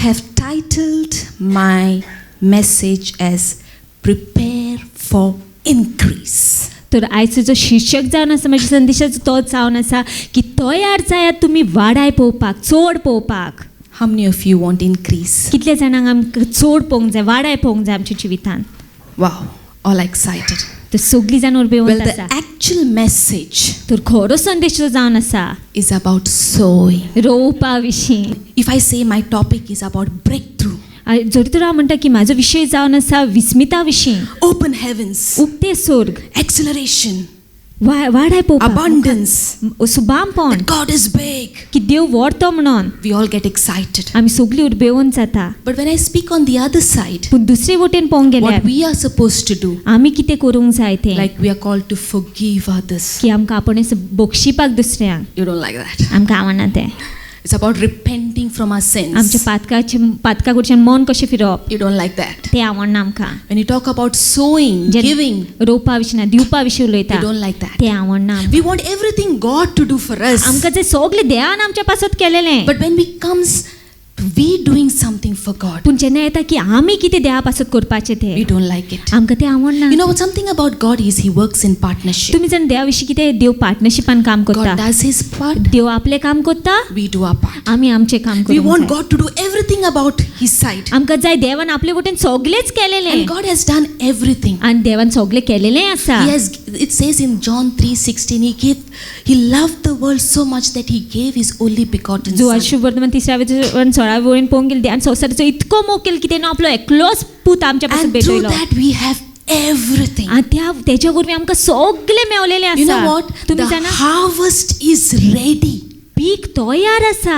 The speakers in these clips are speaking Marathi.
have titled my message as Prepare for Increase. तर आयचो जो शीर्षक जावन आसा म्हाज्या संदेशाचो तोच जावन आसा की तयार जायात तुमी वाडाय पळोवपाक, चड पळोवपाक. How many of you want increase? कितले जाणांक आमकां चड पळोवंक जाय, वाडाय पळोवंक जाय आमच्या जिवितान. Wow, all excited. तर सगळीं जाण उर्बे Well, वता the आसा. actual message तर खरो संदेश जो जावन आसा is about sowing. रोवपा विशीं. If I say my topic is about breakthrough, जरी तर हांव म्हणटा की म्हाजो विशय जावन आसा विस्मिता विशीं, open heavens, उक्ते स्वर्ग, acceleration, वाडाय पळोवपाक, abundance, सुबामपण, that God is big. की देव व्हरतो म्हणून We all get excited. आमी सगळीं उर्बेवून जाता. But when I speak on the other side, पूण दुसरे वटेन पळोवंक what गेल्यार we are supposed to do, आमी कितें करूंक जाय तें, like we are called to forgive others. की आमकां आपण बक्षिपाक दुसऱ्यांक. You don't like that. आमकां आवडना तें. It's about repenting from our आमच्या sins. पातका कडच्यान मन कशें फिरप You don't like that. तें आवडना आमकां. When you talk about sowing, giving, रोवपा विशीं ना, दिवपा विशीं उलयता you don't like that. तें आवडना आमकां. We want everything God to do for us. आमकां जें सगळें देवान आमच्या पासत केलेलें, But when we comes we doing something for God, पूण जेन्ना येता की आमी कितें देवा पासत करपाचें we तें, don't like it. आमकां तें आवडना. You know something about God is He works in partnership. तुमी जाण देवा विशीं कितें, देव पार्टनरशिपान काम करता. God does His part, देव आपलें काम करता, we do our part. आमी आमचें काम We करूंक want जाय. God to do everything about His side. आमकां जाय देवान आपले वटेन सगळेंच केलेलें, And God has done everything. आनी देवान सगळें केलेलें आसा. It says in John 3:16, He loved the world so much that He gave His only begotten जो Son. शुभ वर्तमान 16 वळीन पळोवंक गेले, देवान संवसाराचो इतको मोग केलो की तेणें आपलो एकलोच पूत आमच्या पासून And through भेटयलो. that we have everything. आनी तेच्या वरवीं आमकां सगळें मेवलेलें You know आसा. what? तुमी The जाणा harvest is ready. पीक तयार आसा.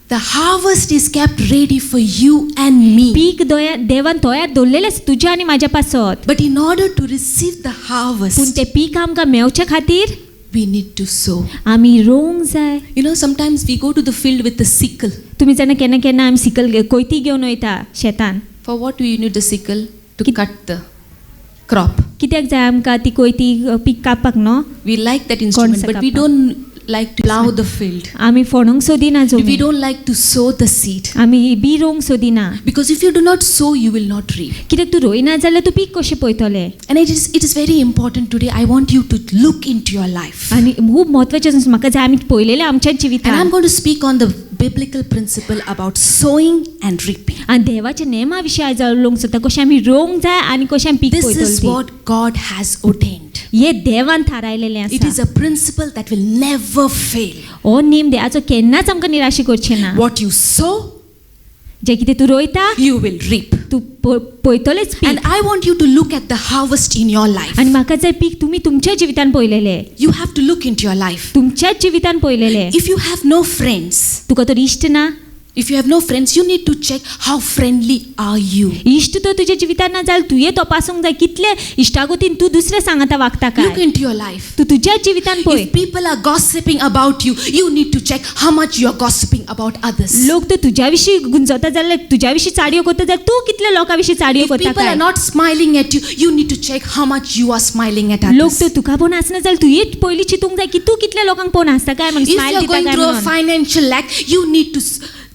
The harvest is kept ready for you and me. पीक देवान तयार दवरलेलें आसा तुज्या आनी म्हाज्या पासत. But in order to receive the पूण harvest, तें पीक आमकां मेवच्या खातीर we need to sow. आमी रोवंक जाय. You know, sometimes we go to the field with the sickle. तुमी जाणा केन्ना केन्ना आमी सिकल कोयती घेवन वयता शेतान. For what do you need the sickle? To cut the crop. कित्याक जाय आमकां ती कोयती पीक कापपाक न्हू. We like that instrument, but we don't like to plow the field. आमी फोडूंक सोदिना We जमीन. don't like to sow the seed. आमी बी रोवंक सोदिना. Because if you do not sow, you will not reap. कित्याक तूं रोयना जाल्यार तूं पीक कशें पळयतलें. And it is very important today. I want you to look into your life. आनी खूब म्हत्वाचें आसा म्हाका जाय आमी पळयलेलें आमच्या And जिवितान. I'm going to speak on the biblical principle about sowing and reaping. आनी देवाच्या नेमा विशीं आयज उलोवंक सोदता, कशें आमी रोवंक जाय आनी कशें आमी पीक This is पळयतलीं. what God has ordained. हे देवान थारायलेलें It is आसा. a principle that will never fail. हो नेम देवाचो केन्नाच आमकां निराशी करचें ना. What you sow, जें कितें तूं रोयता you will reap. तूं पळयतलेंच And peak. I want you to look at the harvest in your life. आनी म्हाका जाय पीक तुमी तुमच्या जिवितान पळयलेलें, You have to look into your life. तुमच्याच जिवितान पळयलेलें. If you have no friends, तुका तर इश्ट ना, if you have no friends, you need to check how friendly are you. इश्ट तो तुज्या जिवितान ना जाल्यार तुवें तपासूंक जाय कितले इश्टागतीन तूं दुसऱ्या सांगाता वागता Look काय. into your life. तूं तुज्याच जिवितान पळय. If people are gossiping about you, you need to check how much you are gossiping about others. लोक तर तुज्या विशीं गुंजता जाल्यार तुज्या विशीं चाडयो करता जाल्यार तूं कितल्या लोकां विशीं चाडयो If करता people are काय. not smiling at you, you need to check how much you are smiling at लोक others. तर तुका पळोवन हांसना जाल्यार तुवें पयलीं चिंतूंक जाय की तूं कितल्या लोकांक पळोवन हांसता काय म्हणून, If you स्मायल are दिता going काय through a म्हणून. financial lack, you need to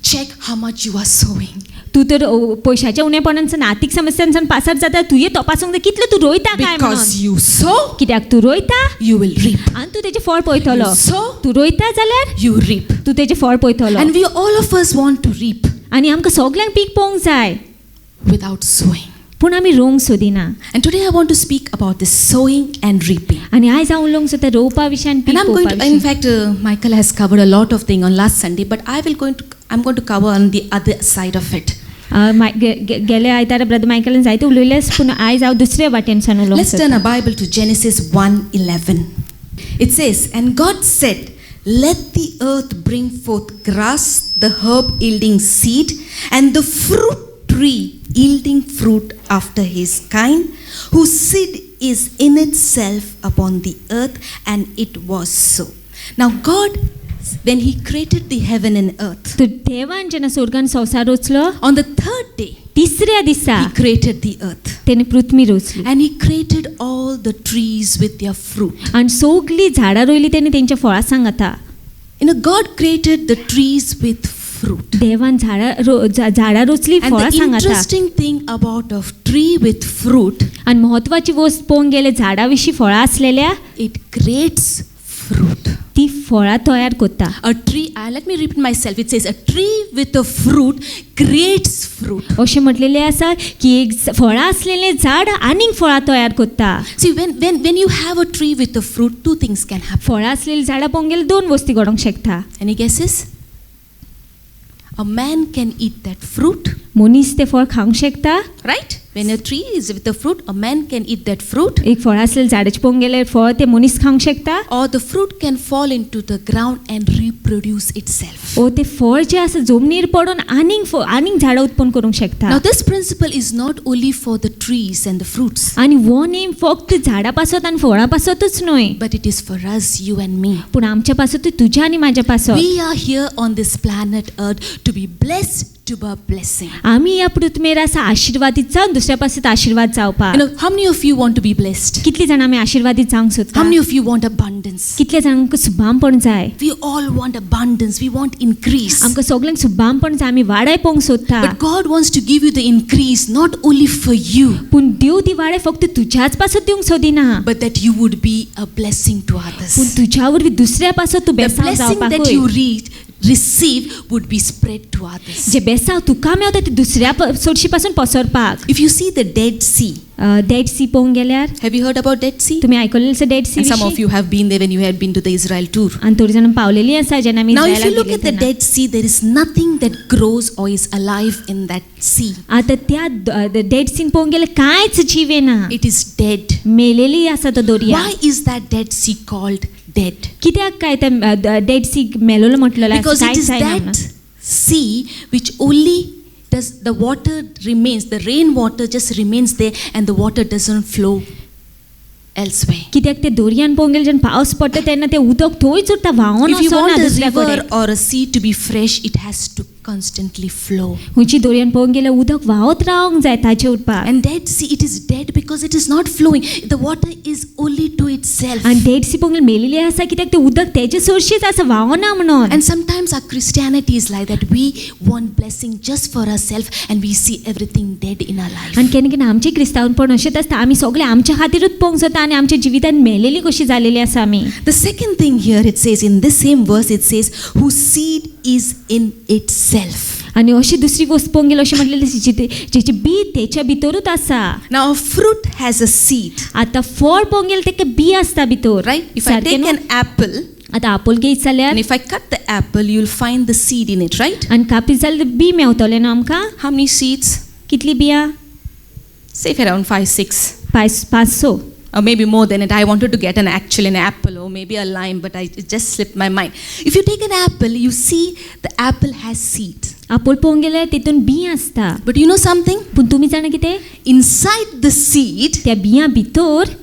check how much you are sowing. तूं तर पयशाच्या उणेपणांसान आर्थीक समस्यांसान पासर जाता, तुवें तपासूंक जाय कितलें तूं रोयता काय म्हणून. Because you sow, कित्याक तूं रोयता you will reap. आनी तूं तेजें फळ पळयतलो. You sow, तूं रोयता जाल्यार you reap. तूं तेजें फळ पळयतलो. And we all of us want to reap आनी आमकां सगळ्यांक पीक पळोवंक जाय, without sowing. पूण आमी रोवंक सोदिना. And today I want to speak about this sowing and reaping. आनी आयज हांव उलोवंक सोदता रोवपा विशीं आनी And पीक I'm going पळोवपा to, in विशीं. fact, Michael has covered a lot of things on last Sunday, but I'm going to cover on the other side of it. गेल्या आयतारा ब्रदर मायकलान जायते उलयलें, पूण आयज हांव दुसऱ्या वाटेनसान उलोवंक Let's सोदता. turn our Bible to Genesis 1:11. It says, And God said, Let the earth bring forth grass, the herb yielding seed, and the fruit tree yielding fruit after his kind, whose seed is in itself upon the earth, and it was so. Now God, when he created the heaven and earth, तर देवान जेन्ना स्वर्गान संवसार रचलो, on the third day, तिसऱ्या दिसा he created the earth. तेणे पृथ्वी रचली And he created all the trees with their fruit. आनी सगळीं झाडां रोयलीं तेणी तेंच्या फळां सांगाता. God created the trees with fruit. देवान झाडां रोचली And फळां the सांगता. interesting thing about a tree with fruit, आणि महत्वाची गोष्ट पळोवंक गेले झाडां विशीं फळां आसलेल्या it creates fruit. ती फळां तयार करता. A tree, let me repeat myself. It says a tree with a fruit creates fruit. अशें म्हटलेलें आसा की एक फळां आसलेलें झाड आनीक फळां तयार करता. See, when you have a tree with a fruit, two things can happen. फळां आसलेलीं झाडां पळोवंक गेल्यार दोन गोश्टी घडोवंक शकता. Any guesses? A man can eat that fruit, मनीस तें फळ खावंक शकता. right? When a tree is with a fruit, a man can eat that fruit. एक फळ आसलेलें झाडाचें पळोवंक गेल्यार फळ तें मनीस खावंक शकता. Or the fruit can fall into the ground and reproduce itself. ओ तें फळ जें आसा जमनीर पडून आनीक झाडां उत्पन्न करूंक शकता. Now this principle is not only for the trees and the fruits, आनी हो नेम फक्त झाडां पासत आनी फळां पासतच न्हय, but it is for us, you and me. पूण आमच्या पासत तुज्या आनी म्हाज्या पासत. We are here on this planet Earth to be blessed, to be a blessing. आमी ह्या पृथ्वीर आसा आशिर्वादीत जावन दुसऱ्या पासत आशिर्वाद जावपाक. You know, how many of you want to be blessed? कितली जाणां आमी आशिर्वादीत जावंक How सोदता? many of you want abundance? कितले जाणांक सुबामपण जाय? We all want abundance. We want increase. आमकां सगळ्यांक सुबामपण जाय. आमी वाडाय पळोवंक सोदता. But God wants to give you the increase not only for you, पूण देव ती वाडाय फक्त तुज्याच पासत दिवंक सोदिना, but that you would be a blessing to पूण others. तुज्या वरवीं दुसऱ्या पासत तूं The बेसांव blessing that जावपाकूय. you receive would be spread to others. जे बेसांव तुका मेवता ते दुसऱ्या सोडशी पासून पसरपाक. If you see the Dead Sea, Dead Sea पळोवंक गेल्यार have you heard about Dead Sea? तुम्ही आयकलेलें आसा Dead Sea And some of विशीं? you have been there when you had been to the Israel tour. आनी थोडी जाणां पावलेलीं आसा जेन्ना आमी Now, if you इस्रायलाक look गेले at the तेन्ना. Dead Sea, there is nothing that grows or is alive in that sea. आतां त्या डेड सीन पळोवंक गेल्यार कांयच जीव येना. It is dead. मेलेली आसा तो दर्या. Why is that Dead Sea called dead? कित्याक काय त्या डेड सी मेलोलो म्हटलेलो आसा? Because it कांयच is जायना that म्हणून. sea which only does the water remains, the rainwater just remains there and the water doesn't flow elsewhere. कित्याक ते दर्यान पळोवंक गेल्यार जेन्ना पावस पडटा तेन्ना ते उदक थंयच उरता, व्हांवून If you वचना want a दुसऱ्या river कडेन. or a sea to be fresh, it has to constantly flow. खंयची दर्यान पळोवंक गेल्यार उदक व्हांवत रावंक जाय ताचे उरपाक. And Dead Sea, it is dead because it is not flowing. The water is only to itself. आनी डेड सी पळोवंक गेल्यार मेलेली आसा कित्याक ते उदक तेजे सोरशीच आसा, व्हांवना म्हणून. And sometimes our Christianity is like that. We want blessing just for ourselves and we see everything dead in our life. आनी केन्ना केन्ना आमचें क्रिस्तांवपण अशेंच आसता, आमी सगळें आमच्या खातीरूच पळोवंक सोदता आनी आमच्या जिवितान मेलेली कशी जालेली आसा आमी. The second thing here it says, in this same verse it says, whose seed is in itself. आनी अशी दुसरी गोष्ट पळोवंक गेल्यार अशें म्हटलेलें जेची बी तेच्या भितरूच आसा. Now a fruit has a seed, आतां फळ पळोवंक गेल्यार तेका बी आसता भितर. right? If I take an apple आतां आपोल घेयत जाल्यार and if I cut the apple, you'll find the seed in it, right? आनी कापीत जाल्यार बी मेवतलें न्हू आमकां. How many seeds? कितली बियां? Say around 5-6. 500. Or maybe more than it. I wanted to get an apple or maybe a lime, but it just slipped my mind. If you take an apple, you see the apple has seed. आपोल पळोवंक गेल्यार तितून बी आसता. But you know something? पूण तुमी जाणा कितें? Inside the seed त्या बियां भितर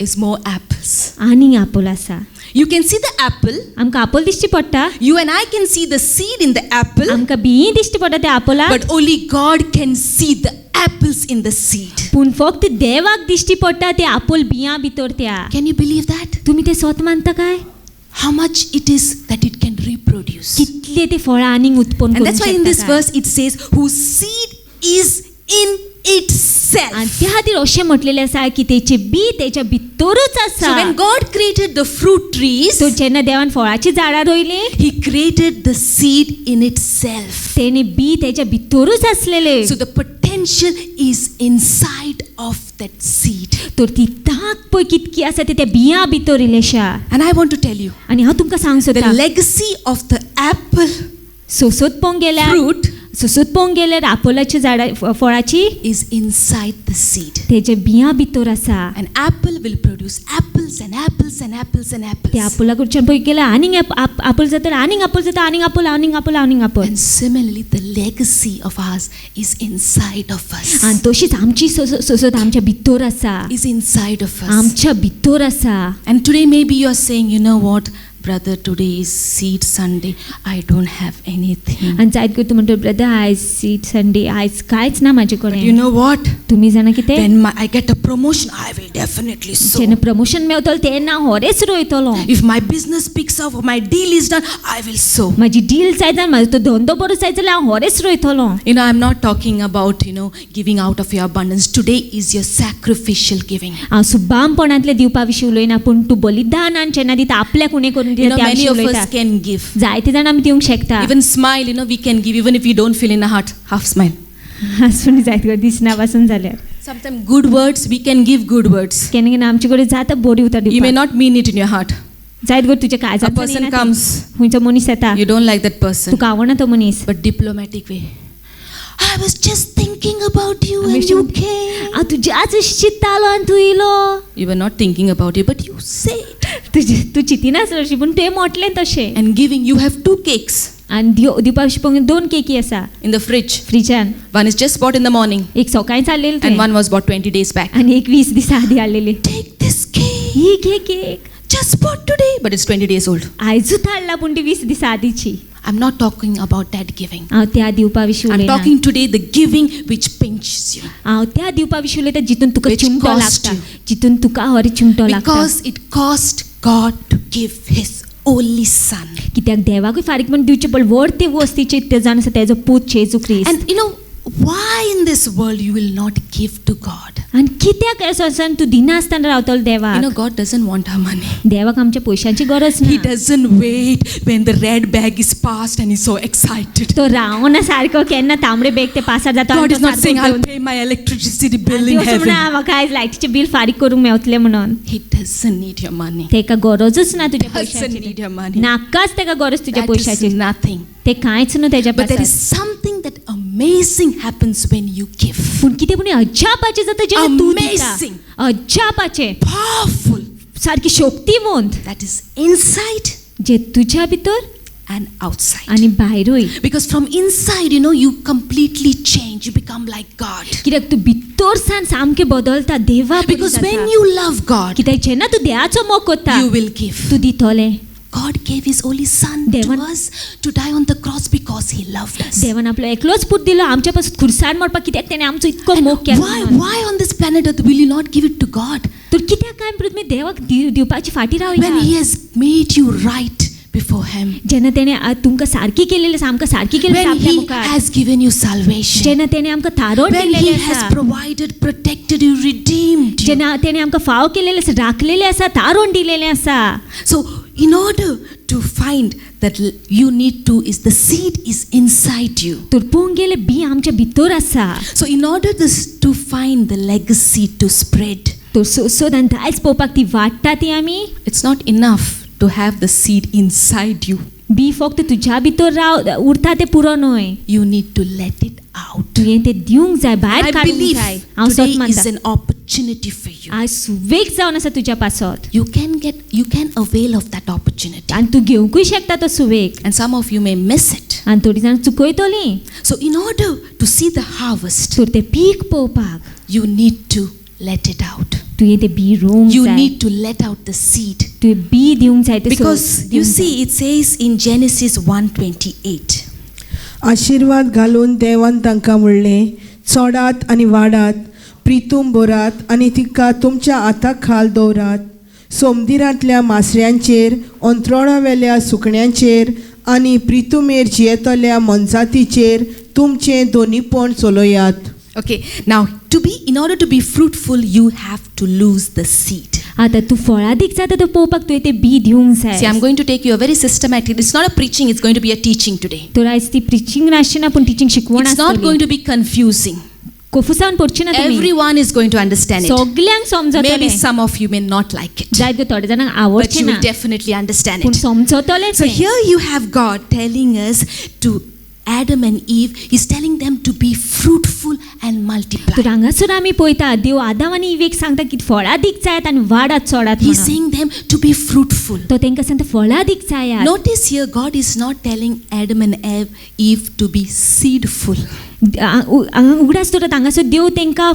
is more apples. आनीक आपोल आसा. You can see the apple. आमकां आपोल दिश्टी पडटा. You and I can see the seed in the apple. आमकां बियी दिश्टी पडटा त्या आपोलाक. But only God can see the apples in the seed. पूण फक्त देवाक दिश्टी पडटा ते आपोल बियां भितर त्या. Can you believe that? तुमी ते स्वत मानता काय? How much it is that it can reproduce. कितले ते फळां आनीक उत्पन्न And करूंक that's why in this शकता काय? verse it says, whose seed is in itself. आनी त्या खातीर अशें म्हटलेलें आसा की तेचे बी तेच्या भितरूच So आसा. when God created the fruit trees, तो जेन्ना देवान फळाची झाडां रोयली, He created the seed in itself. तेणे बी तेच्या भितरूच आसलेले. So the potential is inside of that seed. तर ती ताक पळय कितकी आसा ते त्या बियां भितर इल्लेशा. And I want to tell you, आनी हांव तुमकां सांग the सोदता, legacy of the apple सोसोत पळोवंक गेल्यार fruit सोसोत पळोवंक गेल्यार आपोलाची झाडां फळाची is inside the seed. तेजे बियां भितर आसा. An apple will produce apples and apples and apples and apples. त्या आपोला कडच्यान पळय गेल्यार आनीक आपोल जाता, आनीक आपोल जाता, आनीक आपोल, आनीक आपोल, आनीक आपोल. And similarly, the legacy of ours is inside of us. आनी तशीच आमची सोसोत आमच्या भितर आसा, Is inside of us. आमच्या भितर आसा. And today maybe you are saying, you know what, brother, today is seed Sunday. I don't have anything. आणि जायत कर तू म्हणतो ब्रदर आयज सीट संडे आयज कांयच ना म्हाजे But you कडेन. know what? तुम्ही जाणा कितें When I get a promotion, I will definitely sow. जेन्ना प्रमोशन मेवतलो तेन्ना होरेच रोयतलो. If my business picks up, or my deal is done, I will sow. म्हाजी डील जाय जाल्यार म्हाजो तो धंदो बरो जाय जाल्यार हांव होरेच रोयतलो. You know, I'm not talking about, giving out of your abundance. Today is your sacrificial giving. हांव सुबामपणांतले दिवपा विशीं उलयना पूण तूं बलिदानान जेन्ना दिता आपल्याक उणें करून दिता त्या Many विशीं of उलयता. us can give. जायते जाण आमी दिवंक शकता. Even smile, we can give even if we don't feel in our heart. Half smile. हांसून जायत कर दिसना पासून जाल्यार. Sometimes good words, we can give good words. केन्ना केन्ना आमचे कडेन जाता बरी उतर You may दिवपाक. not mean it in your heart. जायत कर तुज्या A काळजांत person comes, खंयचो मनीस येता you don't like that person, तुका आवडना तो मनीस. but diplomatic way. I was just thinking about you आमी and you came. हांव तुज्याच विशीं चिंत्तालो आनी तूं येयलो. You were not thinking about it, but you said. तूं चिंतिनासलो अशें पूण तुवें मोटलें तशें. And giving, you have 2 cakes आनी दिवपा विशीं पळोवन 2 केकी आसा in the fridge. फ्रिजान. One is just bought in the morning, एक सकाळीं चाललेली and तें one was bought 20 days back. आनी एक 20 दिसा आदी हाडलेली. Take this cake. ही घे cake. Just bought today, but it's 20 days old. आयजूच हाडला पूण ती 20 दिसा आदीची. I'm not talking about that giving. हांव त्या दिवपा विशीं I'm उलयना. talking today the giving which pinches you. हांव त्या दिवपा विशीं उलयता जितून तुका Which चिमटो cost लागता. you. जितून तुका हरी चिमटो लागता. Because it cost God to give His only Son. कित्याक देवाकूय फारीक म्हण दिवचे पडले व्हड ते वस्तीचे ते जावन आसा तेजो पूत जेजू क्रिस्त. And why in this world you will not give to God? आनी कित्याक असो आसा तूं दिना आसतना रावतलो देवाक. God doesn't want our money. देवाक आमच्या पयशांची गरज He ना. doesn't wait when the red bag is passed and he's so excited. तो रावना सारको केन्ना तांबडे बेग ते पासार जाता. God is not saying, I'll pay my electricity bill in heaven. म्हाका आयज लायटीचें बील फारीक करूंक मेवतलें म्हणून. He doesn't need your money. तेका गरजूच ना तुज्या Doesn't पयशांची. need your money. नाकाच तेका गरज तुज्या That is पयशांची. nothing. ते कांयच न्हू तेज्या But there is पासार. something that amazing happens when you give. पूण कितें पूण अजापाचें जाता जेन्ना तूं दिता. Amazing. अजापाचें Powerful. सारकी शक्तिवंत That is inside जे तुज्या भितर and outside. आनी भायरूय. Because from inside, you completely change. You become like God. कित्याक तूं भितरसान सामकें बदलता देवा परी Because जाता. when you love God, कित्याक जेन्ना तूं देवाचो मोग करता you will give. तूं दितोलें. God gave His only Son to देवान- us to die on the cross because He loved us. देवान आपलो एकलोच पूत दिलो आमच्या पासून खुर्सार मरपाक कित्याक तेणें आमचो इतको मोग केलो म्हणून. Why on this planet Earth will you not give it to God तर कित्याक काय तुमी देवाक दिवपाची फाटी when रावया. He has made you right before Him? जेन्ना तेणें तुमकां सारकी केलेली आसा आमकां सारकी केलेली आसा When आपल्या He मुखार. has given you salvation? जेन्ना तेणें आमकां तारण When दिलेलें He has आसा. provided, protected you, redeemed you? जेन्ना तेणें आमकां फाव केलेलें आसा राखलेलें आसा तारण दिलेलें आसा. So, in order to find that you need to, is the seed is inside you. तर पळोवंक गेलें बी आमच्या भितर आसा. So, in order to find the legacy to spread, तर सोदान दायज पळोवपाक ती वाडटा ती आमी. it's not enough to have the seed inside you. बी फक्त तुज्या भितर उरता तें पुरो न्हय. You need to let it out. तुवें तें दिवंक जाय भायर I काडूंक believe जाय. हांव today सत मानता. is an opportunity for you. आज सुवेग जावन आसा तुज्या पासत. You can avail of that opportunity. आनी तूं घेवंकूय शकता तो सुवेग. And some of you may miss it. आनी थोडीं जाण चुकयतलीं. So, in order to see the harvest, तर तें पीक पळोवपाक you need to let it out. तुवें तें बी रोवंक You जाय. need to let out the seed. तुवें बी दिवंक जाय तें Because you दिवंक जाय. see, it says in Genesis 1:28. आशीर्वाद घालून देवान तांकां म्हणलें, चोडात आनी वाडात, प्रितूम बरात आनी तिका तुमच्या हाताक खाल दवरात. सोमदिरांतल्या मासऱ्यांचेर, अंथरोणावेल्या सुकण्यांचेर आनी प्रितुमेर जियेतल्या मनजातीचेर तुमचें दोनीपण चलोयात. Okay, now in order to be fruitful, you have to lose the seed. आतां तूं फळादीक जाता तो पळोवपाक तुवें तें बी दिवंक See, जाय. I'm going to take you a very systematic. It's not a preaching, it's going to be a teaching today. तर आयज ती प्रिचींग नासची ना पूण टिचींग शिकवण It's not going आसतली. to be confusing. कोफुसावन पडची ना तुमी. Everyone is going to understand it. सगल्यांक समजतलें. Maybe some of you may not like it, जायत थोड्या जाणांक but आवडचें you ना will definitely understand पूण it. समजतलें So तें. here you have God telling us to Adam and Eve, He's telling them to be fruitful and तर multiply. हांगासर आमी पळयता देव आदाम आनी इवेक सांगता की फळादीक जायात आनी वाडात चोडात He's म्हणून. saying them to be fruitful. तो तेंकां सांगता फळादीक जायात. Notice here, God is not telling Adam and Eve to be seedful. उगडास तर हांगासर देव तेंकां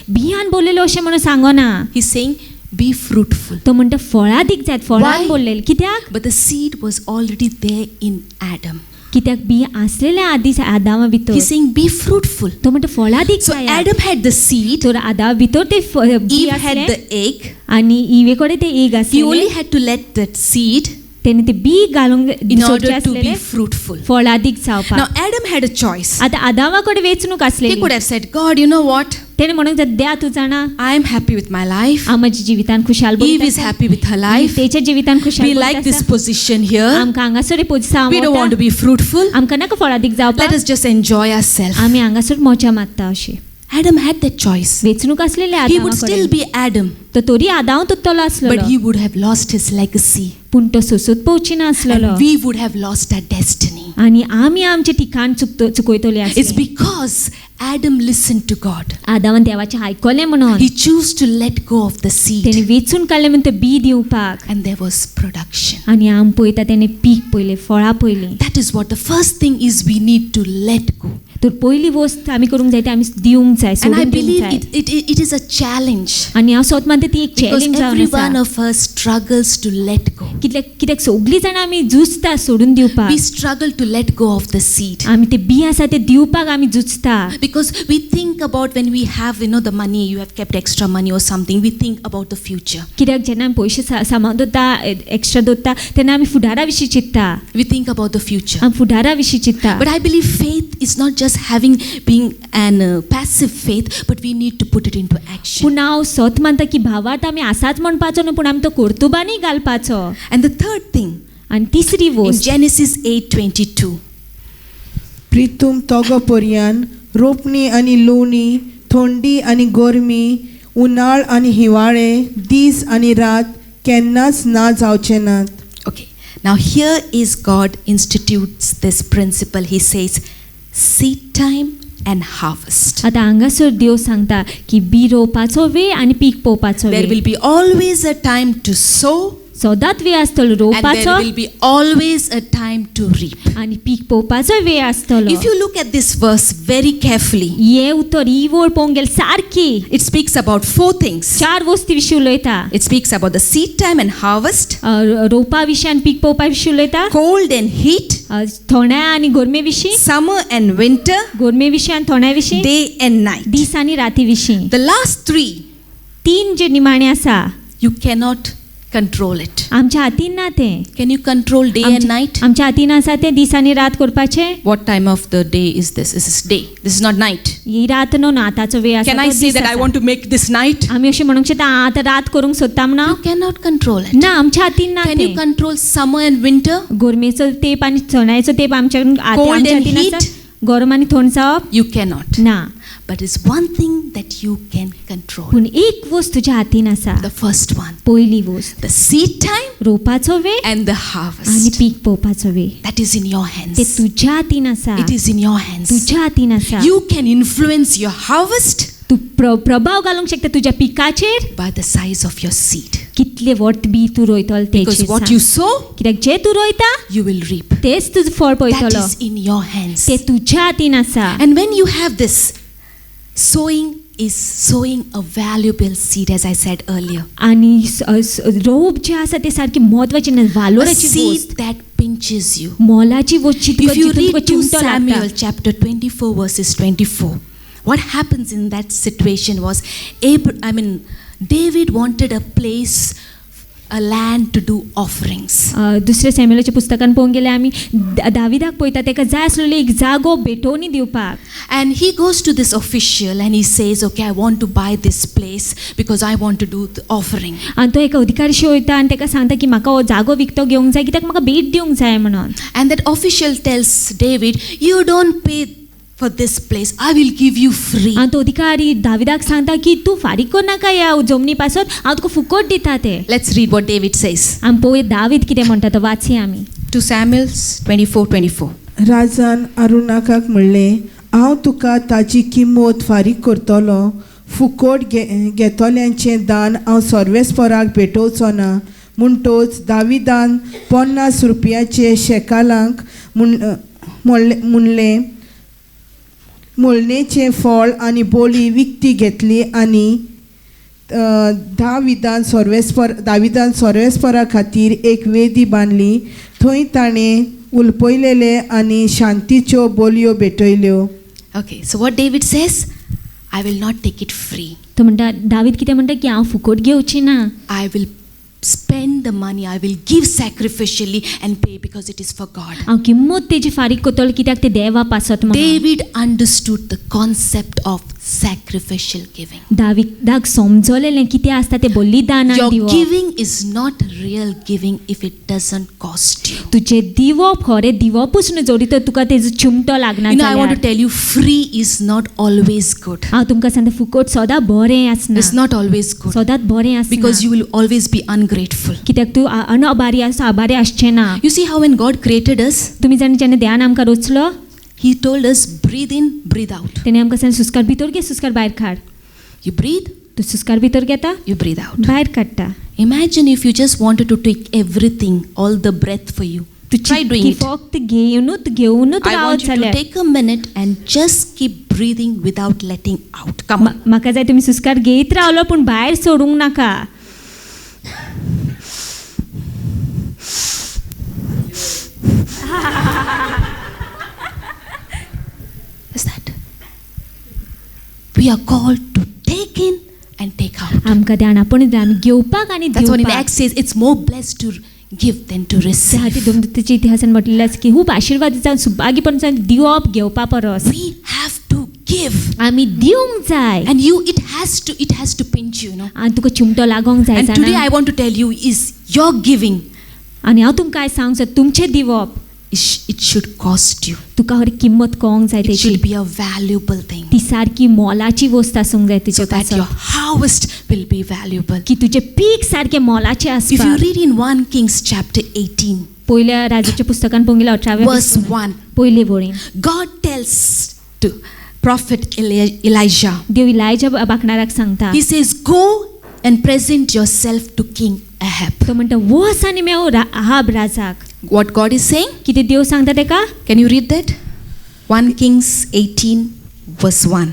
बियान बोललेलो अशें म्हणून सांगना. He's saying be fruitful. तो म्हणटा फळादीक जायत, फळान Why? बोललेले कित्याक? But the seed was already there in Adam. कित्याक बी आसलेले आदीं आदामा भितर. He's saying be fruitful. तो म्हणटा फळादीक So जायात. Adam had the seed, तर आदामा भितर ते बी Eve had आसले the egg. आनी इवे कडेन ते एग He आसले. only had to let that seed तेणे ते बी घालूंक in सोडचे order to be आसलेले fruitful. फळादीक जावपाक. Now Adam had a choice. आतां आदामा कडेन वेचणूक He आसलेली. could have said, God, you know what? तेणे म्हणूंक जाय द्या तूं जाणा I am happy with my life. हांव म्हज्या जिवितान खुशाल Eve is happy with her life. तेच्या जिवितान खुशाल We like this position here. आमकां हांगासर position We don't want to be fruitful. आमकां नाका फळादीक Let जावपाक. us just enjoy ourselves. आमी हांगासर मोजा मारता अशी Adam had that choice. वेचणूक आसलेली He आदामा would still कडेन. be Adam, तो तरी आदांव तुत्तलो but आसलेलो he would have lost his legacy. पूण तो सोसूत पोवची नासलेलो And we would have lost our destiny. आनी आमी आमचें ठिकाण चुकयतले It's आसले. because Adam listened to God. आदामान देवाचें आयकलें म्हणून He chose to let go of the तेणे seed. वेचून काडलें म्हणून तें बी दिवपाक. And there was production. आनी आमी पळयता तेणे पीक पयलें, फळां पयलीं. That is what the first thing is we need to let go. तर पयली वस्त आमी करूंक जाय ती आमी दिवंक जाय, And I सोडून दिवंक believe जाय. it is a challenge. आनी हांव सोद मानता ती एक Because चॅलेंज जावन every one आसा. of us struggles to let go. कित्याक सगळीं जाणां आमी झुजता सोडून दिवपाक. We struggle to let go of the seed. आमी ते बी आसा ते दिवपाक आमी झुजता. Because we think about when we have, the money, you have kept extra money or something, we think about the future. कित्याक जेन्ना आमी पयशे सांबाळून दवरता, एक्स्ट्रा दवरता, तेन्ना आमी फुडारा विशीं चिंतता. We think about the future. आमी फुडारा विशीं चिंतता. But I believe faith is not just being an passive faith, but we need to put it into action. पूण हांव सोत मानता की भावार्थ आमी आसाच म्हणपाचो न्हू, पूण आमी तो कर्तुबांनी घालपाचो. And the third thing, आनी तिसरी in वस्त Genesis 8:22, प्रितूम तोगो पर्यान रोपणी आनी लुवणी, थंडी आनी गरमी, उनाळ आनी हिवाळे, दीस आनी रात केन्नाच ना जावचे नात. okay, now here is God institutes this principle. He says, seed time and harvest. आतां हांगासर देव सांगता की बी रोवपाचो वेळ आनी पीक पोवपाचो There वेळ. will be always a time to sow, सदांच वेळ आसतलो and there रोवपाचो will be always a time to reap. आनी पीक पोवपाचो वेळ आसतलो. If you look at this verse very carefully, हे उतर ही वळ पळोवंक गेल सारकी it speaks about four things. 4 वस्ती विशीं उलयता. It speaks about the seed time and harvest, रोवपा विशीं आनी पीक पोवपा विशीं उलयता. cold and heat, थोड्या आनी गरमे विशीं, summer and winter, गरमे विशीं आनी थोड्या विशीं, day and night. दीस आनी राती विशीं. The last three, 3 जे निमाणे आसा you cannot control it. आमच्या हातीन ना तें. Can you control day and night? आमच्या हातीन आसा तें दीस आनी रात करपाचें. What time of the day is this? This is day. This is not night. ही रात न्हू, आतांचो वेळ आसा. Can I say that I want to make this night? आमी अशें म्हणूंक शकता आतां रात करूंक सोदता म्हणून. You cannot control it. ना, आमच्या हातीन ना Can you तें. control summer and winter? गरमेचो तेंप आनी थंडायचो तेंप आमच्या Cold आमच्या and हातीन heat? आसा. गरम आनी थंड जावप You cannot. ना. But it's one thing that you can control. पूण एक वस्त तुज्या हातीन आसा. The first one, पयली वस्त the seed time रोवपाचो वेळ and the आनी harvest. पीक पोवपाचो वेळ. That is in your ते hands. तुज्या हातीन आसा. It is in your hands. तुज्या हातीन आसा. You can influence your harvest तू प्रभाव घालूंक शकता तुज्या पिकाचेर. by the size of your seed. कितले वट बी तू रोयतलो Because तेचेर what सांग. you sow, कित्याक जे तू रोयता you will reap. तेच तुजो फळ That पळयतलो. is in your hands. ते तुज्या हातीन आसा. And when you have this, sowing is sowing a valuable seed, as I said earlier. आनी रोप जे आसा ते सारकी म्हत्वाची A वालोराची seed वस्त. that pinches you. मोलाची वस्त If you Tuka read 2 चिमटो Samuel लागता. chapter 24 verses 24, what happens in that situation was, David wanted a place, a land to do offerings. दुसऱ्या सॅम्युएलाच्या पुस्तकान पळोवंक गेल्यार आमी दाविदाक पळयता तेका जाय आसलेलो एक जागो भेटोवनी दिवपाक. And he goes to this official and he says, okay, I want to buy this place because I want to do the offering. आनी तो एका अधिकारीशी वयता आनी तेका सांगता की म्हाका हो जागो विकतो घेवंक जाय कित्याक म्हाका भेट दिवंक जाय म्हणून. And that official tells David, you don't pay for this place, I will give you free. आनी तो अधिकारी दाविदाक सांगता की तूं फारीक कर नाका ह्या जमनी पासत, हांव तुका फुकट दिता ते. Let's read what David says. आमी पळोवया दावीद कितें म्हणटा तो वाचया आमी. 2 Samuel 24:24. राजान अरुणाकाक म्हणलें, हांव तुका ताची किंमत फारीक करतलो. फुकट घेतोल्यांचें दान हांव सर्वेस्पराक भेटोवचो ना. म्हणटोच दाविदान 50 रुपयाचे शेकालांक म्हणलें, मोलणेचें फळ आनी बोली विकती घेतली आनी दाविदान सोरेस्परा खातीर एक वेदी बांदली. थंय ताणें उलपयलेले आनी शांतीच्यो बोलयो भेटयल्यो. Okay, so what David says, I will not take it free. तो म्हणटा दावीद कितें म्हणटा की हांव फुकट घेवची ना. I will spend the money, I will give sacrificially and pay because it is for God. हांव किंमत तेजी फारीक कोतोळ कित्याक ते देवा पासत म्हणून. David understood the concept of sacrificial giving. दावीदाक समजलेलें कितें आसता ते बलिदानान Your दिवप. giving is not real giving if it doesn't cost you. तुजें दिवप खरें दिवपूच न्हू जोरी तर तुका तेजो चिमटो लागना You know, I want to जाल्यार. tell you, free is not always good. हांव तुमकां सांगता फुकट सदां बरें आसना. It's not always good सदांच बरें आसना. because you will always be ungrateful. कित्याक तूं अनआभारी आसा आभारी आसचें ना. You see how when God created us, तुमी जाण जेन्ना देवान आमकां रचलो He told us, breathe in, breathe out. तेणे आमकां सांगलें सुस्कार भितर घे सुस्कार भायर काड. You breathe, तूं सुस्कार भितर घेता you breathe out. भायर काडटा. Imagine if you just wanted to take everything, all the breath for you. Try doing it. फक्त घेवनूच घेवनूच I Rawat want you to जाल्यार. take a minute and just keep breathing without letting out. Come on. म्हाका जाय तुमी सुस्कार घेत रावलो पूण भायर सोडूंक नाका. Is that? We are called to take in and take out. आमकां ध्याना पण आमी घेवपाक आनी That's what in दिवपाक. Acts says, it's more blessed to give than to त्या receive. खातीर दोमदत्ताच्या इतिहासान म्हटलेलें आसा की खूब आशिर्वाद जावन सुभागीपण जावन दिवप घेवपा परस. We have to give. आमी दिवंक जाय. And it has to pinch you, you know. आनी तुका चिमटो लागोंक जाय And today जाणा. I want to tell you is your giving, आनी हांव तुमकां आयज सांगूंक जाय तुमचें दिवप it should cost you. तुका खरी किंमत कळोंक जाय It तेची. should be a valuable thing. ती सारकी मोलाची वस्त आसूंक जाय So तुजे that your पासत. harvest will be valuable. की तुजें पीक सारकें मोलाचें If you आसपाक. read in 1 Kings chapter 18, पयल्या राजाच्या पुस्तकान पळोवंक गेल्यार 18व्या verse 1, पयले वळीन God tells to prophet Elijah, देव इलायजा बाकणाराक सांगता. he says, go and present yourself to King Ahab. तो म्हणटा वस आनी मेव आहाब राजाक. What God is saying? कितें देव सांगता तेका? Can you read that? 1 Kings 18 verse 1.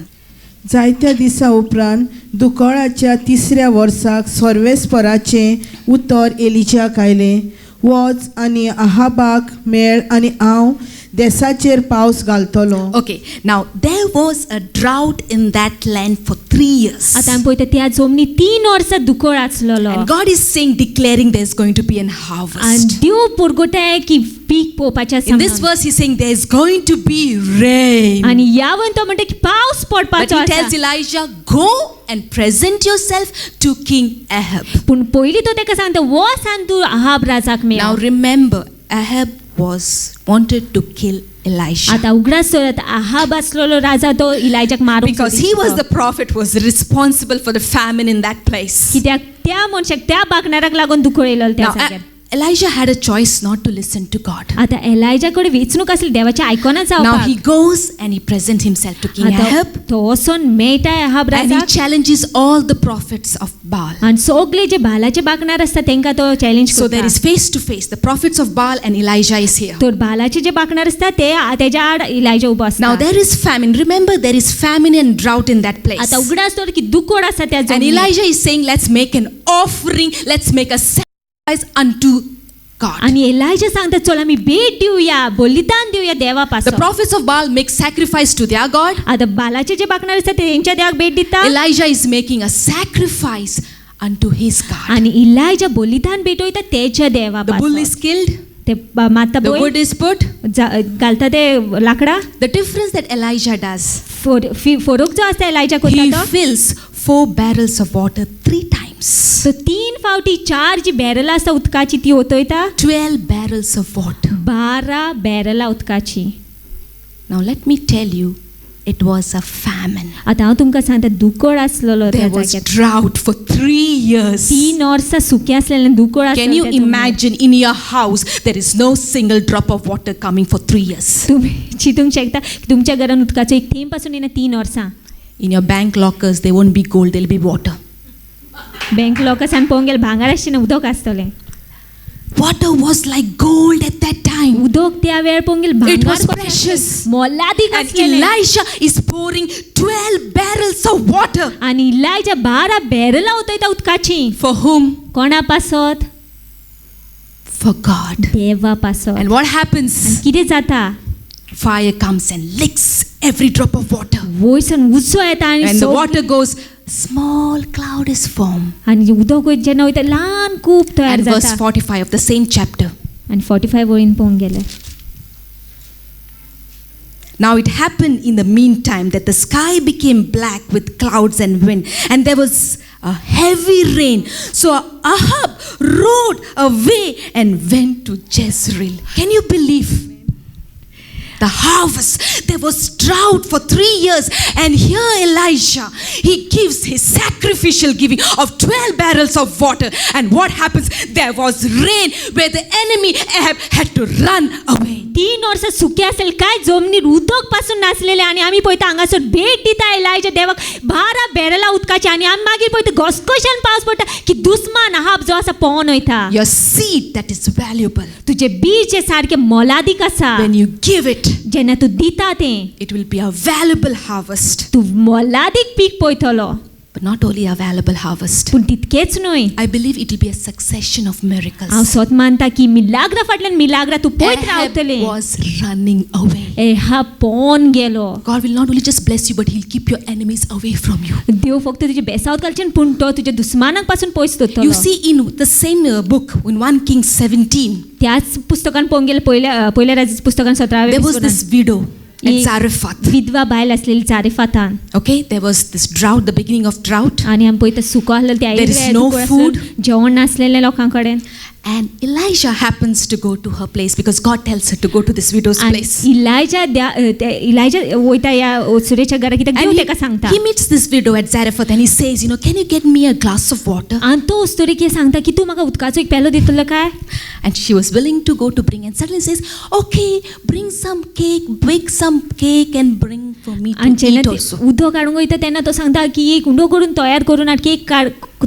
जायत्या दिसा उपरांत दुकाळाच्या 3ऱ्या वर्साक सर्वेस्पराचें उतर एलिजाक आयलें. वच आनी आहाबाक मेळ आनी हांव देसाचेर पावस घालतलो. Okay, now there was a drought in that land for 3 years. आतां आमी पळयता त्या जमनी 3 वर्सां दुकोळ आसलेलो. And God is saying, declaring there's going to be an आनी harvest. देव पुरगोटाय की पीक पोवपाचें आसा. In this verse, he's saying there's going to be rain. आनी ह्या वयन तो म्हणटा की पावस But पडपाचो he tells आसा. Elijah, go and present yourself to King Ahab. पूण पयलीं तो तेका सांगता वस आनी तूं आहाब राजाक मेळ. Now remember, Ahab wanted to kill Elijah. आतां उगडास चलत आहाब आसलेलो राजा तो इलायजाक मारूंक Because he was the prophet who was responsible for the famine in that place. कित्याक त्या मनशाक त्या बाकणाराक लागून दुखळ येयलो त्या Now, जाग्यार. Elijah had a choice not to listen to God. आतां एलायजा कडेन वेचणूक आसली देवाचें आयकोना Now जावपाक. he goes and he presents himself to King आतां Ahab. तो वचोन मेळटा आहाब And he राजाक. challenges all the prophets of Baal. आनी सगळे जे बालाचे बाकणार आसता तांकां तो चॅलेंज So there करता. is face to face. The prophets of Baal and Elijah is here. तर बालाचे जे बाकणार आसता ते तेज्या आड इलायजा उबो आसता. Now there is famine. Remember, there is famine and drought in that place. आतां उगडास तर की दुकोड आसा त्या And जमनीर. Elijah is saying, let's make an offering. Let's make a sacrifice unto God. आनी एलायजा सांगता चल आमी भेट दिवया बलिदान दिवया देवा The पासत. prophets of Baal make sacrifice to their God. आतां बालाचे जे बाकणार आसता ते तेंच्या देवाक भेट दिता. Elijah is making a sacrifice unto his God. आनी इलायजा बलिदान भेटोयता तेच्या देवा The bull is पासत. killed. ते माता The boy wood is put. घालता ते लाकडा. The difference that Elijah does, फरक जो आसता एलायजा he करता तो fills 4 barrels of water 3 times. तो 3 फावटी 4 जी बॅरल आसता उदकाची ती ओतयता. 12 barrels of water. 12 बॅरलां उदकाची. Now let me tell you, it was a famine. आतां हांव तुमकां सांगता दुकोळ आसलेलो त्या There was जाग्यार. drought for 3 years. 3 वर्सां सुकें आसलेलें दुकोळ Can आसलेलें you त्या जमनीर. imagine in your house there is no single drop of water coming for 3 years? तुम्ही चिंतूंक शकता की तुमच्या घरान उदकाचो एक थेंब पासून येना 3 वर्सां. In your bank lockers there won't be gold, there'll be water. बँक लोकांसान पळोवंक गेल्यार भांगर आसचें ना उदक आसतलें. Water was like gold at that time. उदक त्या वेळ पोंगेल It was भांगार precious. मोलादीक And असलेले Elisha is pouring 12 barrels of water. आणि इलायजा 12 बॅरला उतयता उदकाची. For whom? कोणा पासत? For God. देवा पासत. And what happens? कितें जाता? Fire comes and licks every drop of water. वयसन उजो येता आणि And the water goes, small cloud is formed. आणि उदक जेन्ना वयता ल्हान कूप तयार And verse जाता. 45 of the same chapter. आणि 45 वळीन पोवंक गेले. Now it happened in the meantime that the sky became black with clouds and wind, and there was a heavy rain. So Ahab rode away and went to Jezreel. Can you believe? The harvest, there was drought for 3 years, and here Elisha, he gives his sacrificial giving of 12 barrels of water. And what happens? There was rain where the enemy Ahab had to run away. 3 वर्ष सुके असेल काय जमनीर उदक पासून नासलेले आणि आम्ही पळयता हांगासर भेट दिता इलायजा देवाक 12 बॅरला उदकाची आणि आमी मागीर पळयता घसघशान पावस पडटा की दुस्मान अहाब जो आसा पळोवन वयता. Your seed that is valuable, तुझे बीज जे सारखे मोलादीक आसा, when you give it, जेन्ना तू दिता तें, it will be a valuable harvest. तू मोलादीक पीक पळयतलो. But not only a valuable harvest. पूण तितकेच न्हय, I believe it will be a succession of miracles. हांव स्वत मानता की मिलाग्रा फाटल्यान मिलाग्रा तू पळयत Ahab रावतले. was running away. एहा पळोवन गेलो. God will not only just bless you, but He'll keep your enemies away from you. देव फक्त तुजे बेसावत घालचें पूण तो तुज्या दुस्मानांक पासून पयस You दवरतलो. see in the same book, in 1 Kings 17, त्याच पुस्तकान पळोवंक गेले पयल्या राजाच्या पुस्तकान 17 there was this widow at Zarephath. विधवा बायल असलेली जारेफातान. Okay, there was this drought, the beginning of drought. आणि आमी पळयता सुको आसलेलो त्या There is एरियार no दुकाळ food. आसलेलो, जेवण नासलेले लोकां कडेन. And Elisha happens to go to her place because God tells her to go to this widow's आणि place. इलायजा वयता या सुरेच्या घरा कित्याक देव And तेका सांगता. he meets this widow at Zarephath and he says, can you get me a glass of water? आणि तो उस्तोरी कितें सांगता की तू म्हाका उदकाचो एक पेलो दितलो काय? And she was willing to go to bring, and suddenly says, okay, bring some cake, bake some cake and bring for me to आणि जेन्ना eat also. उदक काडूंक वयता तेन्ना तो सांगता की एक उंडो करून तयार करून हाड, केक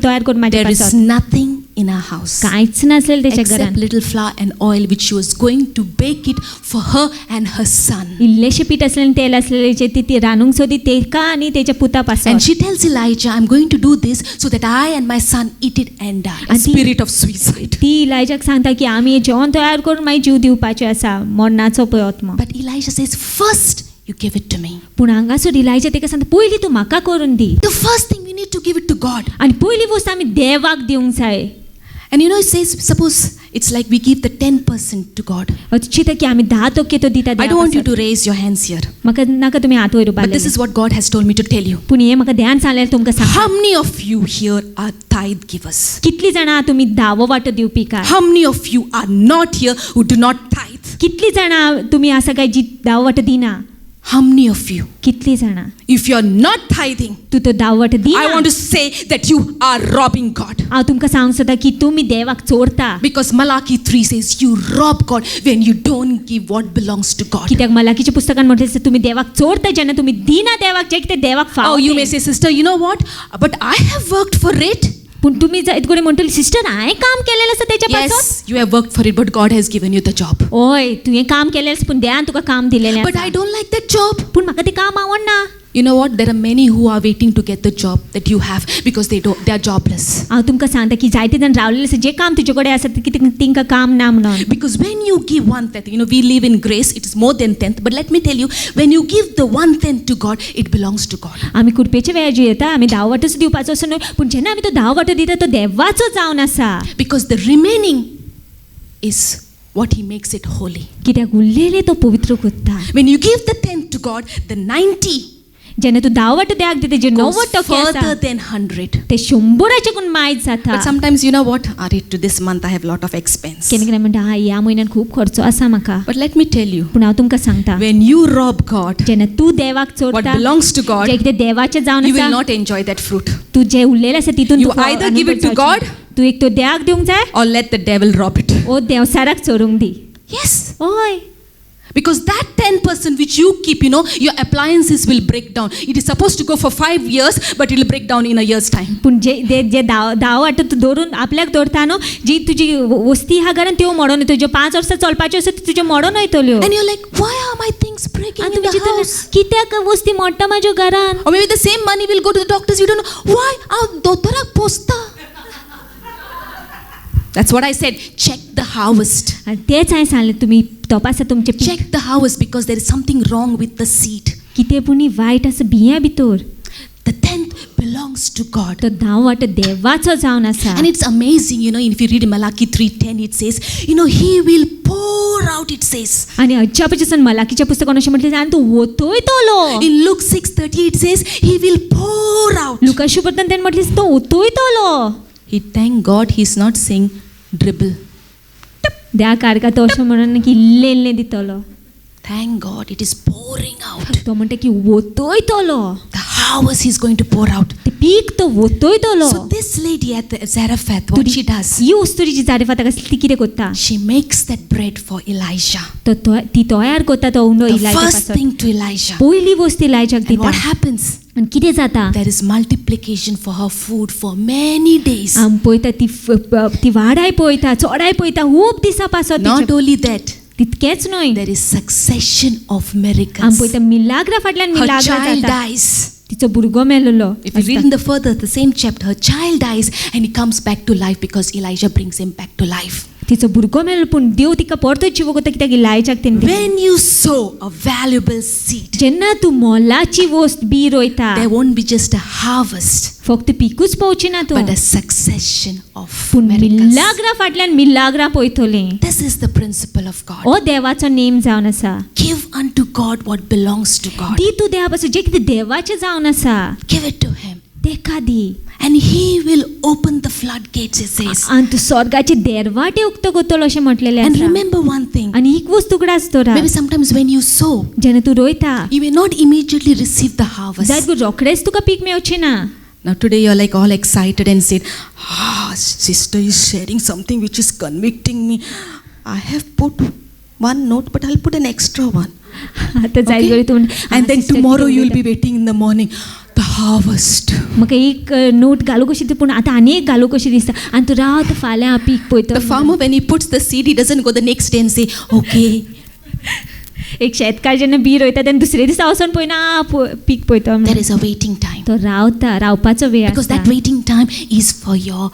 तयार करून माझ्या There is पासत. nothing in our house कांयच नासलेलें तेच्या except घरान. little flour and oil which she was going to bake it for her and her son. इल्लेशें पीठ असलेलें तेल असलेलें जे ती रांदूंक सोदी तेका आनी तेच्या पुता पासत. And she tells Elijah, I'm going to do this so that I and my son eat it and die. A And ती- spirit of suicide. ती इलायजाक सांगता की आमी जेवण तयार करून मागीर जीव दिवपाचें आसा, मरणाचो पळय आत्मा. But Elijah says, first you give it to me. पूण हांगासर इलायजा तेका सांगता पयलीं तूं म्हाका करून दी. The first thing we need to give it to God. आनी पयली वस्त आमी देवाक दिवंक जाय. And it says, suppose it's like we give the 10% to God. चिंता की आमी 10% तो दिता I don't want you देवाक. to raise your hands here. म्हाका नाका तुमी हात वयर But this उबारलेले. is what God has told me to tell you. पूण हे म्हाका ध्यान सांगलेलें तुमकां सांग. How many of you here are tithe givers? कितलीं जाणां तुमी 10वो वांटो दिवपी काय? How many of you are not here who do not tithe? कितलीं जाणां तुमी आसा काय जी 10वो वांटो दिना? How many of you? कितलीं जाणां? If you are not tithing, तूं तो 10वो वांटो I दिना? want to say that you are robbing God. हांव तुमकां सांगूंक सोदता की तुमी देवाक चोरता. Because Malachi 3 says you rob God when you don't give what belongs to God. कित्याक मलाकीच्या पुस्तकान म्हटलें आसा तुमी देवाक चोरता जेन्ना तुमी दिना देवाक जें कितें देवाक Oh, you may फावता. say, sister, you know what? But I have worked for it. पूण तुमी कोणी म्हणटली सिस्टर हांवें काम केलेलें आसा तेच्या पासून. Yes, you have worked for it, but God has given you the job. ओय तुवें काम केलेलें आसा पूण देवान तुका काम दिलेलें But आसा. I don't like that job. पूण म्हाका तें काम आवडना. You know what? There are many who are waiting to get the job that you have because they are jobless. हांव तुमकां सांगता की जायते जाण रावलेले आसा जें काम तुजे कडेन आसा तें तिंका काम ना म्हणून. Because when you give 1/10, we live in grace, it is more than 10th. But let me tell you, when you give the 1/10 to God, it belongs to God. आमी कुडपेच्या वेळार जी येता आमी 10 वांटोच दिवपाचो असो न्हय पूण जेन्ना आमी तो 10 वांटो दिता तो देवाचो जावन आसा. Because the remaining is what He makes it holy. कित्याक उरलेले तो पवित्र करता. When you give the 10th to God, the 90 जेन्ना तूं 10 वांटो देवाक दिता जे 90% goes further आसा than 100. ते 100चे गुण मायज जाता. But sometimes, you know what? To this month I have a lot of expense. केन्ना केन्ना म्हणटा ह्या म्हयन्यान खूब खर्चो आसा म्हाका. But let me tell you, पूण हांव तुमकां सांगता when you rob God, जेन्ना तूं देवाक what चोरता belongs to God, जे कितें देवाचें जावन you will आसा not enjoy that fruit. तूं जे उरलेलें आसा तितून You तूं either give it to God तूं एक तो देवाक दिवंक जाय or let the devil rob it. O देवसाराक चोरूंक the. Yes. ओय Because that 10% which you keep, your appliances will break down. It is supposed to go for 5 years, but it will break down in a year's time. पूण जे दाव वाटो तूं दवरून आपल्याक दवरता न्हू, जी तुजी वस्ती आहा घरान त्यो मोडोन वयतल्यो. ज्यो 5 वर्सां चलपाच्यो आसा तुज्यो मोडोन वयतल्यो. And you're like, why are my things breaking आनी in तुमी the चिंतलें, house? कित्याक वस्ती मोडटा म्हाज्यो घरान? Or maybe the same money will go to the doctors. You don't know. Why? Dotarak posta. That's what I said. Check the harvest. आनी तेच हांवें सांगलें, तुमी तपासा तुमचें पीक. Check the harvest because there is something wrong with the seed. कितें पूण वायट आसा बियां भितर. The 10th belongs to God. तो दाव वाटो देवाचो जावन आसा. And it's amazing, if you read Malachi 3:10, it says, He will pour out, it says. आनी अज्जापासून मलाकीच्या पुस्तकान अशें म्हटलें आनी तूं ओतयतलो. In Luke 6:30, it says, He will pour out. लुका शुभर्तन तेणें म्हटलें तो ओतयतलो. He thank God he's not saying dribble. त्या कारका तो अशें म्हणून की इल्लें दितलो. Thank God it is pouring out. तो म्हणटा की ओतयतलो. The harvest he's going to pour out. ते पीक तो ओतयतलो. So this lady at Zarephath, what she does? ही उस्तुरी जी जारेफाताक आसली ती कितें करता? She makes that bread for Elijah. तो ती तयार करता तो उंडो The इलायच्या first पासत. thing to Elijah. पयली वस्त इलायच्याक And what दिता. happens? आनी कितें जाता? There is multiplication for her food for many days. आम पळयता ती वाडाय पळयता, चोडाय पळयता, खूब दिसां पासत. Not only that, तितकेंच न्हय. there is succession of आम miracles. पळयता मिलाग्रा फाटल्यान Her मिलाग्रा child जाता. dies. तिचो भुरगो मेलोलो. If you read in the further, the same chapter, her child dies and he comes back to life because Elijah brings him back to life. तिचो भुरगो मेलो पूण देव तिका परतो जिवो करता कित्याक इलायच्याक तेणें दिलें. When you sow a valuable seed, जेन्ना तूं मोलाची वस्त बी रोयता, there won't be just a harvest, फक्त पिकूच पळोवची ना तूं, but a succession of पूण miracles. मिलाग्रा फाटल्यान मिलाग्रा पळयतलें. This is the principle of God. हो देवाचो नेम जावन आसा. Give unto God what belongs to God. दी तूं देवा पासून जें कितें देवाचें जावन आसा Give it to Him. तेका दी. And He will open the floodgates, it says. आनी तूं स्वर्गाचे देरवाटे उक्त करतलो अशें म्हटलेलें And आसा. remember one thing. आनी एक वस्त उगडास तोरा, Maybe sometimes when you sow, जेन्ना तूं रोयता you may not immediately receive the harvest. जायत गो रोखडेच तुका पीक मेळचें ना. Now today you're like all excited and said, sister is sharing something which is convicting me. I have put one note, but I'll put an extra one. आतां जायत गो तूं And then tomorrow you'll be waiting in the morning. The harvest. म्हाका एक नोट घालूं कशी ती, पूण आतां आनी एक घालूं कशी दिसता. आनी तूं रावता फाल्यां हांव पीक पळयता. The farmer, when he puts the seed, he doesn't go the next day and say, okay. एक शेतकार जेन्ना बी रोयता तेन्ना दुसरे दिसा वचोन पळयना पीक पळयता. There is a waiting time. तो रावपाचो वेळ Because आसता. that waiting time is for your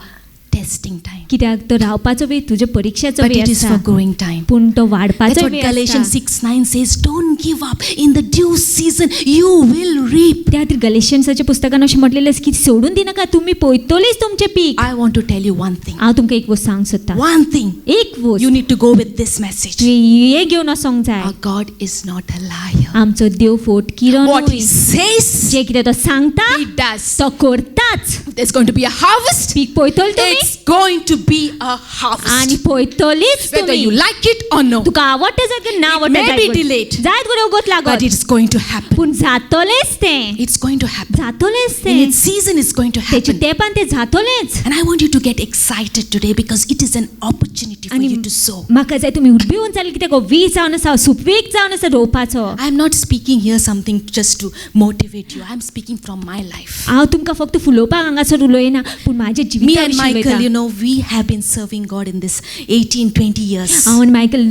testing time. कित्याक तो रावपाचो वेळ तुज्या परीक्षेचो But वेळ it is आसता. for growing time. पूण तो That's वाडपाचो what वेळ Galatians आसता. 6:9 says. Don't give up. In the due season, you will reap. त्या खातीर गलेशियन्साच्या पुस्तकान अशें म्हटलेलें आसा की सोडून दिनाका, तुमी पळयतलींच तुमचें पीक. I want to tell you one thing. हांव तुमकां एक वस्त सांगूंक सोदतां. One thing. एक वस्त You need to go with this message. तुवें हें घेवन वचोंक जाय. Our God is not a liar. आमचो देव फोटकिरो What He न्हय. says, जे कितें तो सांगता He does. तो करताच. There's going to be a harvest. पीक पळयतली तुमी It's going to be a आनी harvest. पळयतलीच Whether तुमी. you like it or no. तुका आवडटा जायत की ना It आवडटा may be delayed. जायत गो वगत But लागत, it's going to happen. पूण जातलेंच तें. It's going to happen. जातलेंच In तें. its season, it's going to तेच्या happen. तेंपान तें जातलेंच. And I want you to get excited today because it is an opportunity for आनी you to sow. म्हाका जाय तुमी उडबिवून जालें कित्याक हो वीज जावन आसा, सुपवीक जावन आसा रोवपाचो. I'm not speaking here something just to motivate you. I'm speaking from my life. हांव तुमकां फक्त फुलोवपाक हांगासर उलयना, पूण म्हाज्या Me जिविता and विशीं Michael, उलयतां. we have been serving God in this 18-20 years. हांव आनी मायकल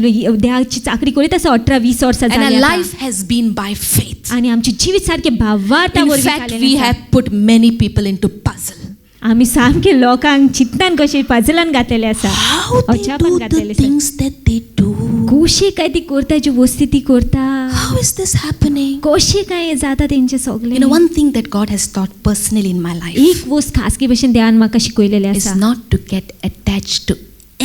देवाची चाकरी करीत आसा 18-20 वर्सां And our जालीं life has been by faith. आनी आमचें जिवीत सारकें भावार्था In वरवीं fact, जालेलें we आसा. have put many people into puzzle. आमी सामके लोकांक चिंतनान कशें पजलान घातलेलें आसा. How they अजापान do घातलेलें the आसा. things that they do. कशें काय ती करता, जी वस्ती ती करता. How is this happening? कशें काय जाता तेंचें सगलें. One thing that God has taught personally in my life एक वस्त खासगी भशेन देवान म्हाका शिकयलेलें is आसा. not to get attached to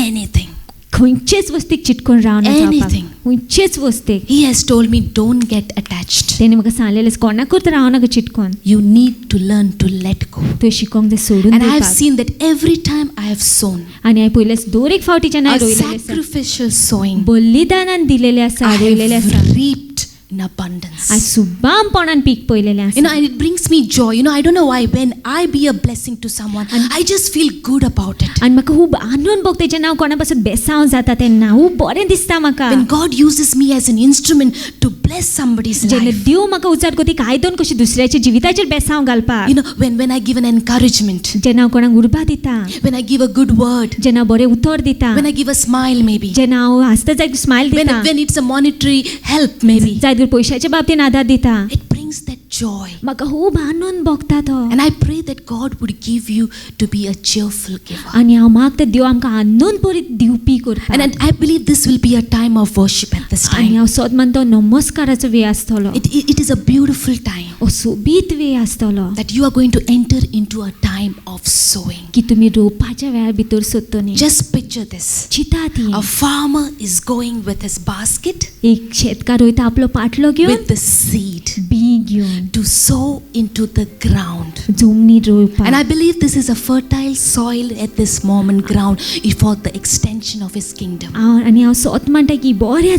anything. खंयचेच वस्तीक चिटकून रावना जावपाक. Anything. खंयचेच वस्तीक. He has told me, don't get attached. तेणे म्हाका सांगलेलें कोणाकूच रावनाका चिटकून. You need to learn to let go. तुवें शिकोंक जाय सोडून And I have दिवपाक. seen that every time I have sown, आनी हांवें पयलेच दर एक फावटी जेन्ना a रोयलेलें आसा, sacrificial sowing, बलिदानान दिलेलें आसा, I रोयलेलें have आसा, reaped in abundance. आज सुबामपणान पीक पयलेलें आसा. And it brings me joy. I don't know why. When I be a blessing to someone, I just feel good about it. आनी म्हाका खूब आनंद भोगता जेन्ना हांव कोणा पासून बेसांव जाता तेन्ना खूब बरें दिसता म्हाका. When God uses me as an instrument to bless somebody's जेन्ना life. देव म्हाका उजार कोती आयदन कशी दुसऱ्याच्या जिविताचेर बेसांव घालपाक. When I give an encouragement. जेन्ना हांव कोणाक उर्बा दिता. When I give a good word. जेन्ना बरें उतर दिता. When I give a smile maybe. जेन्ना हांव हांसता जायत स्मायल दिता. When it's a monetary help maybe. जायत कर पयशाच्या बाबतीन आदार दिता. It brings that joy. म्हाका खूब आनंद भोगता तो. And I pray that God would give you to be a cheerful giver. आनी हांव मागता देव आमकां आनंद बरी दिवपी करता. And I believe this will be a time of worship at this आनी time. हांव सोद मानता नमस्काराचो वेळ आसतलो. It is a beautiful time सोबीत वेळ आसतलो. that you are going to enter into a time of sowing. की तुमी रोवपाच्या वेळा भितर सोदतली. Just picture this. चिता ती. A farmer is going with his basket एक शेतकार वयता आपलो पाटलो घेवन with the seed बी घेवन to sow into the ground. जमनी रोवपाक. And I believe this is a fertile soil at this moment ground for the extension of his kingdom. आनी हांव सोद मानता की बरी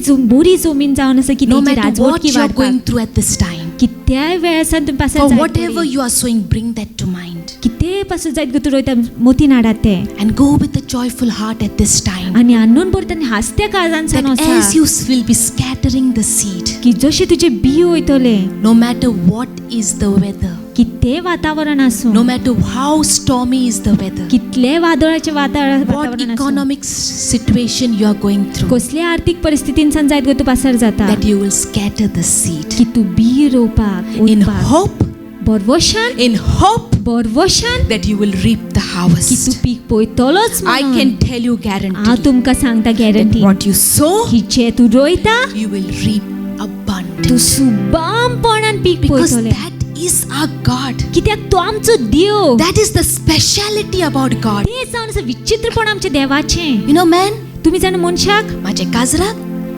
जमीन जावन आसा की No तेजी matter राजवट what की you are going वाडपाक. through at this time, कित्याय वेळासान तुमी or पासत whatever you are sowing, bring that to mind. कितें पासून जायत गो तूं रोयता मोतीन हाडात ते. And go with a joyful heart at this time. आनी आनंद भरता आनी हास्त्या काळजांसान That वचा. as you will be scattering the seed, की जशे तुजे बी वयतले no matter what is the weather, कितें वातावरण आसूं. no matter how stormy is the weather, कितले वादळाचे what वातावरण आसूं. economic situation you are going through, कसल्या आर्थिक परिस्थितींसान जायत गो तूं पासर जाता. that you will scatter the seed की तूं बी रोवपाक in ओतपाक. hope, बरवशान in hope बरवशान that you will reap the की तूं harvest. पीक पयतलोच I म्हणून. can tell you हांव guarantee तुमकां सांगता गॅरंटी what you sow, की जे तूं रोयता you will reap तूं abundance. सुबामपणान peak Because पयतले. that is our God. कित्याक तो आमचो देव. That is the speciality about God. ते जावन असं विचित्रपण आमच्या देवाचें. You know, man, तुम्ही जाण मनशाक माझ्या काजराक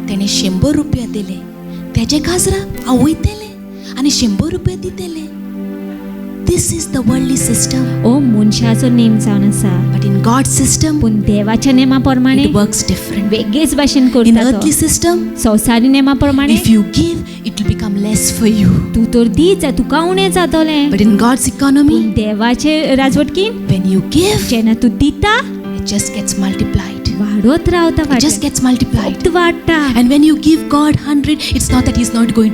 त्याने 100 रुपया दिले, त्याच्या काजराक हांव वयतले आनी 100 रुपया दितले. This is the worldly system. ओ मनशाचो नेम जावन आसा. But in God's system, पूण देवाच्या नेमा प्रमाणे it works different. वेगळेच भाशेन In करता earthly तो. system, संवसारी नेमा प्रमाणे if you give, it will become less for you. तू तर दी जा तुका उणें जातलें. But in God's economy, पूण देवाचे राजवटकीन when you give, जेन्ना तू दिता it just gets multiplied. वाडत रावता It just gets multiplied. फक्त वाडटा. And when you give God 100, it's not that He's not going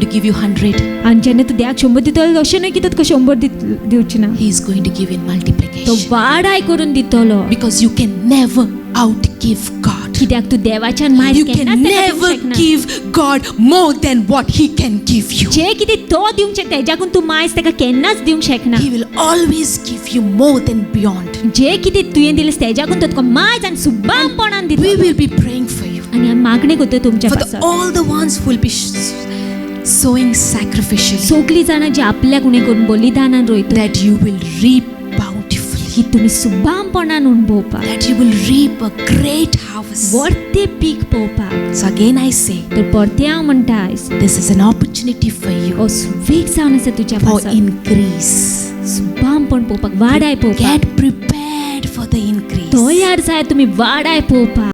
to give you 100. आनी जेन्ना तू देवाक 100 दितलो अशें न्हय की तो तुका 100 दिवची ना. He is going to give in तो multiplication. वाडाय करून दितलो. Because you can never outgive God. कित्याक तू देवाच्यान मायज You केन्नाच can तेका दिवंक never शकना. give God more than what He can give you. जे कितें तो दिवंक शकता हेज्याकून तू मायज तेका केन्नाच दिवंक शकना. He will always give you more than beyond. जे कितें तुवें दिलें तेज्याकून तो तुका मायज आनी सुबामपणान We दितलो. will be praying for you. आनी आमी मागणी करता तुमच्या For पासत. all the ones who will be sowing sacrificially, सगळीं जाणां जे आपल्याक उणें करून बलिदानान रोयता that you will reap bountifully. की तुमी सुबामपणान अणभवपाक. That you will reap a great harvest. वर्ते पीक पळोवपाक. So again I say, तर परते हांव म्हणटा आयज this is an opportunity for you हो सुवेग जावन आसा तुज्या for पासत. increase. सुबामपण पळोवपाक वाडाय पळोवपाक. Get prepared for the increase. तयार जाय तुमी वाडाय पळोवपाक.